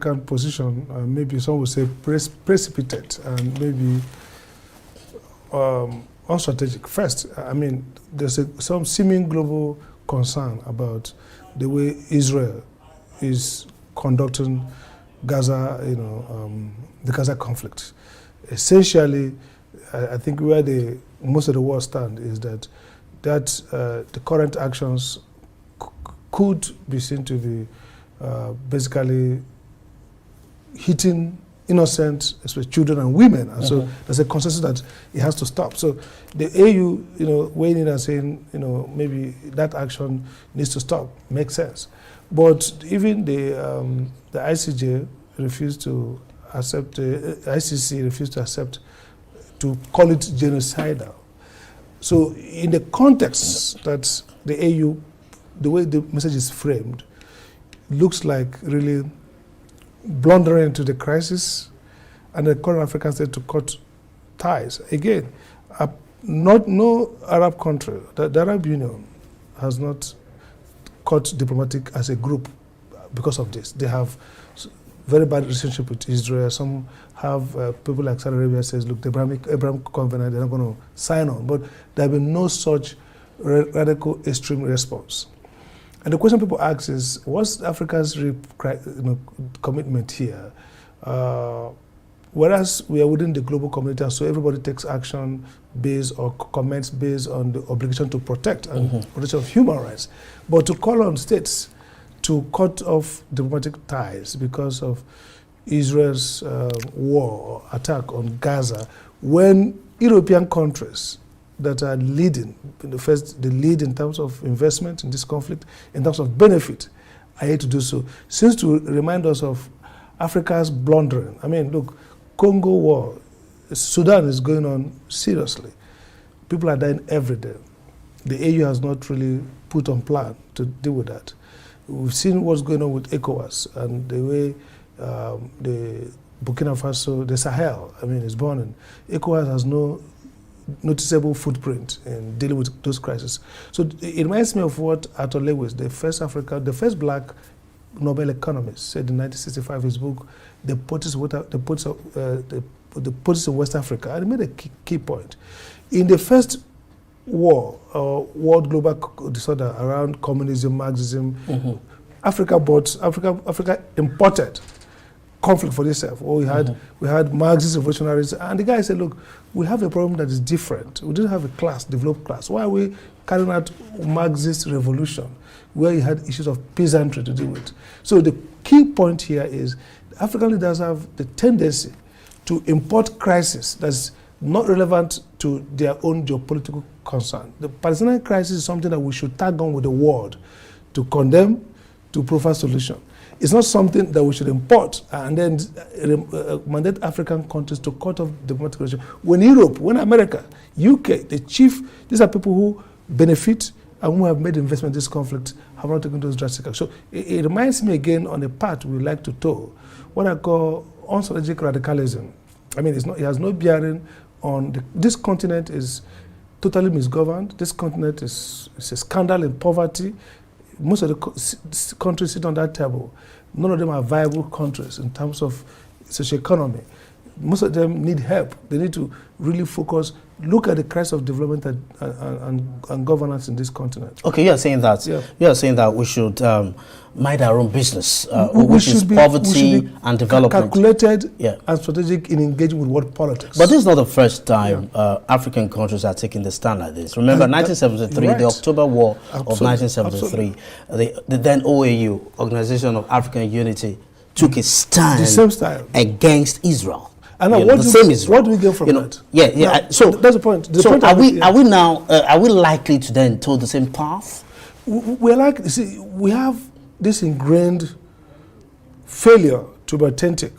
position, maybe some would say precipitate and maybe unstrategic. First, I mean, there's some seeming global concern about the way Israel is conducting Gaza, the Gaza conflict. Essentially, I think where most of the world stand is that the current actions could be seen to be basically hitting innocent, especially children and women, and so there's a consensus that it has to stop. So the AU, weighing in and saying, maybe that action needs to stop, makes sense. But even the ICJ refused to accept, the ICC refused to accept, to call it genocidal. So in the context that the AU, the way the message is framed, looks like really blundering into the crisis and the current African state to cut ties. Again, no Arab country, the Arab Union has not cut diplomatic as a group because of this. They have very bad relationship with Israel. Some have people like Saudi Arabia says, look, the Abraham Covenant, they're not going to sign on. But there have been no such radical extreme response. And the question people ask is, what's Africa's commitment here? Whereas we are within the global community, so everybody takes action based or comments based on the obligation to protect and protection of human rights. But to call on states to cut off diplomatic ties because of Israel's war or attack on Gaza, when European countries that are leading, they lead in terms of investment in this conflict, in terms of benefit, are here to do so. Seems to remind us of Africa's blundering. I mean, look, Congo war, Sudan is going on seriously. People are dying every day. The AU has not really put on plan to deal with that. We've seen what's going on with ECOWAS and the way the Burkina Faso, the Sahel, is burning. ECOWAS has no noticeable footprint in dealing with those crises. So it reminds me of what Arthur Lewis, the first black Nobel economist, said in 1965 his book, The Politics of West Africa, and he made a key point. In the first war, world global disorder around communism, Marxism, Africa imported conflict for itself. We had Marxist revolutionaries, and the guy said, look, we have a problem that is different. We didn't have a developed class. Why are we carrying out Marxist revolution, where you had issues of peasantry to deal with? So the key point here is African leaders have the tendency to import crisis that's not relevant to their own geopolitical concern. The Palestinian crisis is something that we should tag on with the world to condemn, to provide solution. It's not something that we should import and then mandate African countries to cut off diplomatic relations. When Europe, when America, UK, these are people who benefit and who have made investment in this conflict, have not taken those drastic actions. So it reminds me again on the path we like to tow, what I call unstrategic radicalism. It has no bearing on this continent is totally misgoverned. This continent is a scandal in poverty. Most of the countries sit on that table. None of them are viable countries in terms of social economy. Most of them need help. They need to really focus, look at the crisis of development and governance in this continent. Okay, you are saying that. Yeah. You are saying that we should mind our own business, which is poverty and development. Calculated and strategic in engaging with world politics. But this is not the first time African countries are taking the stand like this. Remember, 1973, right. The October War of 1973, the then OAU, Organization of African Unity, took a stand against Israel. And what do we get from that? Yeah. So that's the point. Are we likely to then tow the same path? We have this ingrained failure to be authentic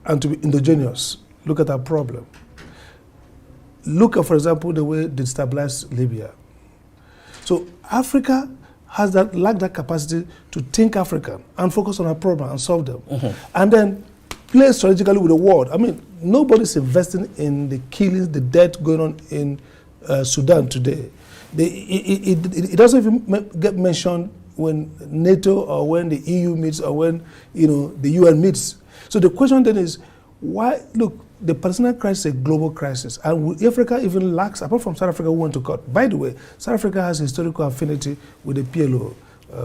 and to be indigenous. Look at our problem. Look at, for example, the way they destabilized Libya. So Africa has lacked that capacity to think African and focus on our problem and solve them. And then play strategically with the world. Nobody's investing in the killings, the death going on in Sudan today. It doesn't even get mentioned when NATO or when the EU meets or when the UN meets. So the question then is, why? Look, the Palestinian crisis is a global crisis, and Africa even lacks, apart from South Africa, who went to court. By the way, South Africa has historical affinity with the PLO,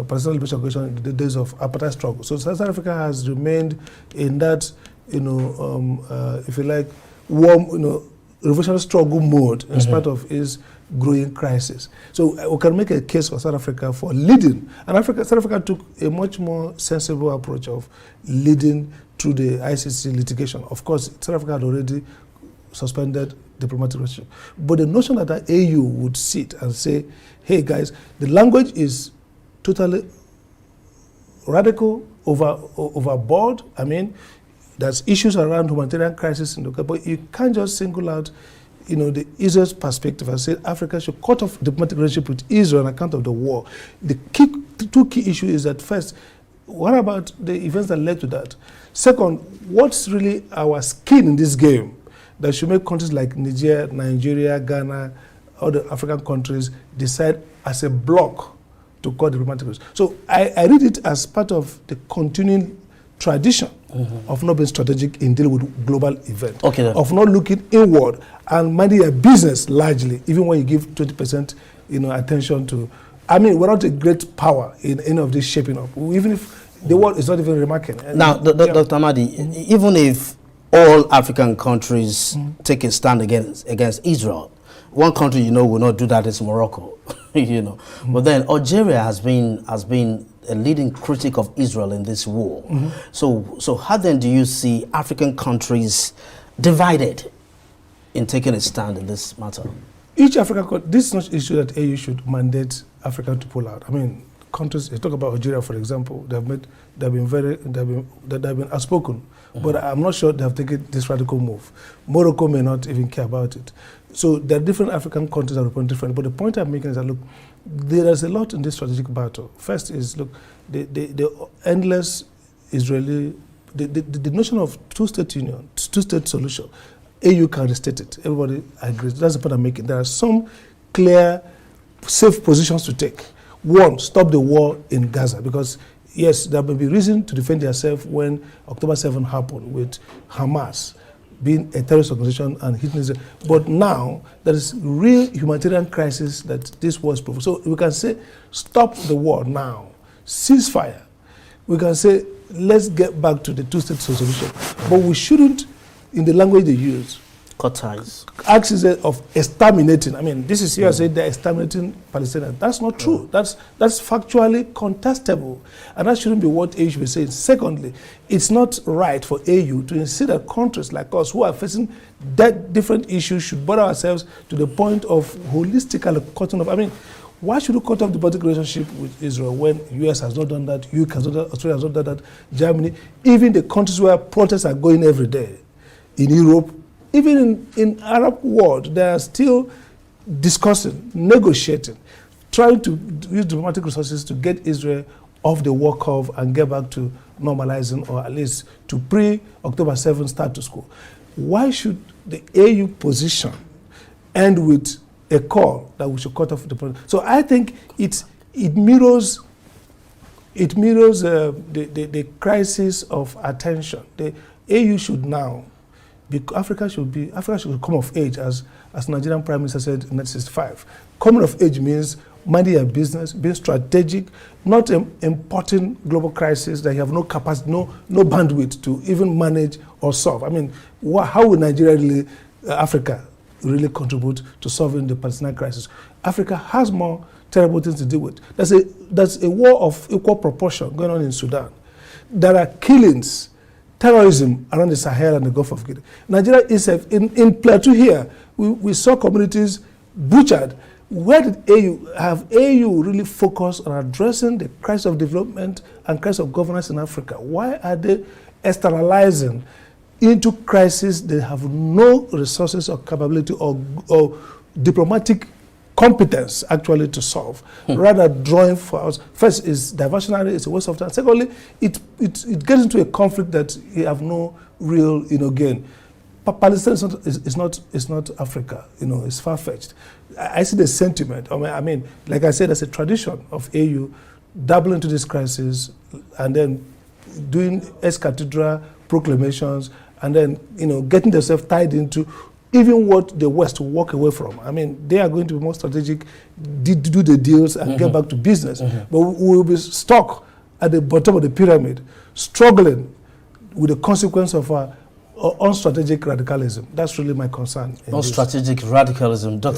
Palestinian Liberation Organization, in the days of apartheid struggle. So South Africa has remained in that, if you like, warm, revolutionary struggle mode in spite of its growing crisis. So we can make a case for South Africa for leading. And South Africa took a much more sensible approach of leading through the ICC litigation. Of course, South Africa had already suspended diplomatic relations. But the notion that the AU would sit and say, hey guys, the language is totally radical, overboard. I mean, there's issues around humanitarian crisis in the country, but you can't just single out, the Israel's perspective and say Africa should cut off diplomatic relationship with Israel on account of the war. The two key issues is that first, what about the events that led to that? Second, what's really our skin in this game that should make countries like Niger, Nigeria, Ghana, other African countries decide as a bloc to cut diplomatic relations? So I read it as part of the continuing tradition of not being strategic in dealing with global events, of not looking inward and minding your business largely, even when you give 20% attention to. I mean, we're not a great power in any of this shaping up, even if the world is not even remarking. Now, Dr. Amadi, even if all African countries take a stand against Israel, one country will not do that is Morocco, But then Algeria has been a leading critic of Israel in this war. So how then do you see African countries divided in taking a stand in this matter? Each African country, this is not an issue that AU should mandate Africa to pull out. I mean, countries, you talk about Algeria, for example, they've been outspoken, but I'm not sure they have taken this radical move. Morocco may not even care about it. So there are different African countries that respond differently. But the point I'm making is that, look, there is a lot in this strategic battle. First is, look, the endless Israeli, the notion of two-state union, two-state solution. AU can restate it. Everybody agrees. That's the point I'm making. There are some clear, safe positions to take. One, stop the war in Gaza, because yes, there may be reason to defend yourself when October 7 happened with Hamas being a terrorist organization and hitting Israel. But now, there is real humanitarian crisis that this war is provoked. So we can say, stop the war now, ceasefire. We can say, let's get back to the two-state solution. But we shouldn't, in the language they use, cut ties. Axis of exterminating. I mean, this is here saying they're exterminating Palestinians. That's not true. That's factually contestable. And that shouldn't be what AU should be saying. Secondly, it's not right for AU to insist that countries like us who are facing that different issues should bother ourselves to the point of holistically cutting off. I mean, why should we cut off the political relationship with Israel when US has not done that, UK has not done that, Australia has not done that, Germany, even the countries where protests are going every day, in Europe, even in Arab world, they are still discussing, negotiating, trying to use diplomatic resources to get Israel off the war curve and get back to normalizing, or at least to pre-October 7 status quo. Why should the AU position end with a call that we should cut off the project? So I think it mirrors the crisis of attention. The AU should now, Africa should come of age, as Nigerian Prime Minister said in 1965. Coming of age means minding your business, being strategic, not importing global crisis that you have no capacity, no bandwidth to even manage or solve. I mean, how will Nigeria really, Africa really contribute to solving the Palestinian crisis? Africa has more terrible things to deal with. There's a war of equal proportion going on in Sudan. There are killings, terrorism around the Sahel and the Gulf of Guinea. Nigeria itself, in Plateau here, we saw communities butchered. Where did AU really focused on addressing the crisis of development and crisis of governance in Africa? Why are they externalizing into crises they have no resources or capability or diplomatic competence actually to solve, rather drawing for us? First, is diversionary, it's a waste of time. Secondly, it gets into a conflict that you have no real gain. Palestine is not Africa, it's far-fetched. I see the sentiment. I mean, like I said, there's a tradition of AU dabble into this crisis and then doing ex-cathedra proclamations and then, getting themselves tied into even what the West will walk away from. I mean, they are going to be more strategic, do the deals and get back to business. But we will be stuck at the bottom of the pyramid, struggling with the consequence of our unstrategic radicalism. That's really my concern. Unstrategic radicalism. Dr.